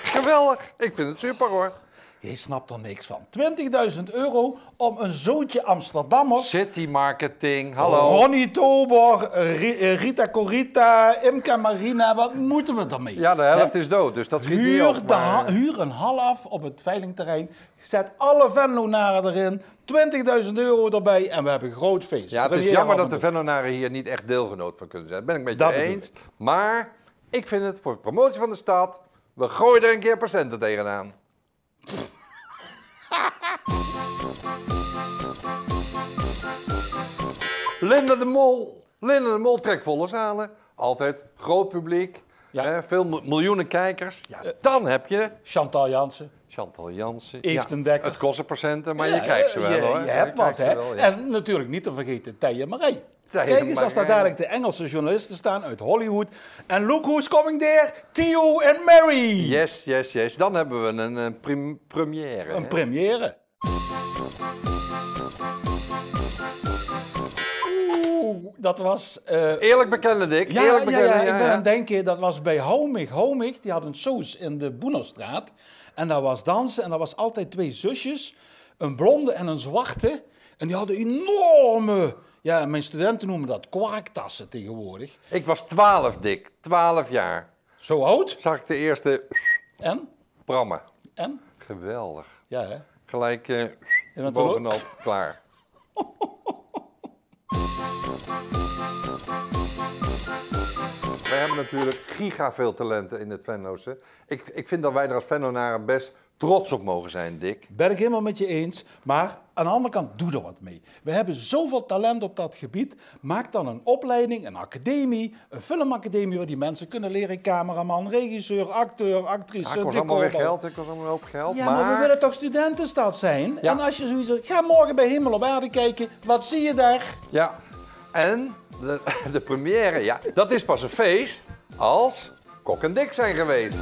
Geweldig, ik vind het super hoor. Je snapt er niks van. 20.000 euro om een zootje Amsterdammers. City marketing, hallo. Ronnie Tober, Rita Corita, Imca Marina, wat moeten we daarmee? Ja, de helft is dood, dus dat schiet niet op. Maar... Huur een hal af op het veilingterrein. Zet alle Venlonaren erin. 20.000 euro erbij en we hebben een groot feest. Ja, het is jammer dat de Venlonaren hier niet echt deelgenoot van kunnen zijn. Dat ben ik met je eens. Maar ik vind het voor de promotie van de stad, we gooien er een keer procenten tegenaan. Linda de Mol trekt volle zalen. Altijd groot publiek. Ja. Veel miljoenen kijkers. Ja, dan heb je Chantal Jansen. Even Dekker. Het kost procenten, maar je krijgt ze wel hoor. Je hebt wat, hè? Wel, ja. En natuurlijk niet te vergeten Tije Marie. Kijk eens, als daar dadelijk de Engelse journalisten staan uit Hollywood. En look who's coming there, Theo en Mary. Yes. Dan hebben we een première. Een première. Dat was... Eerlijk bekennen, Dick. Ja, ik ben aan het denken, dat was bij Homig. Die had een soos in de Boenerstraat. En dat was dansen en dat was altijd twee zusjes. Een blonde en een zwarte. En die hadden enorme... Ja, mijn studenten noemen dat kwarktassen tegenwoordig. Ik was 12, Dick. 12 jaar. Zo oud? Zag ik de eerste... En? Prammen. En? Geweldig. Ja, hè? Gelijk bovenop klaar. Wij hebben natuurlijk giga veel talenten in het Venlose. Ik vind dat wij er als Venlonaren best trots op mogen zijn, Dick. Ben ik helemaal met je eens. Maar aan de andere kant, doe er wat mee. We hebben zoveel talent op dat gebied. Maak dan een opleiding, een academie, een filmacademie... waar die mensen kunnen leren, cameraman, regisseur, acteur, actrice... Ja, ik kost allemaal weer geld, ik kost allemaal een hoop geld. Ja, maar we willen toch studentenstad zijn? Ja. En als je zoiets ga morgen bij Hemel op Aarde kijken, wat zie je daar? Ja, en de première, ja, dat is pas een feest als Kok en Dick zijn geweest.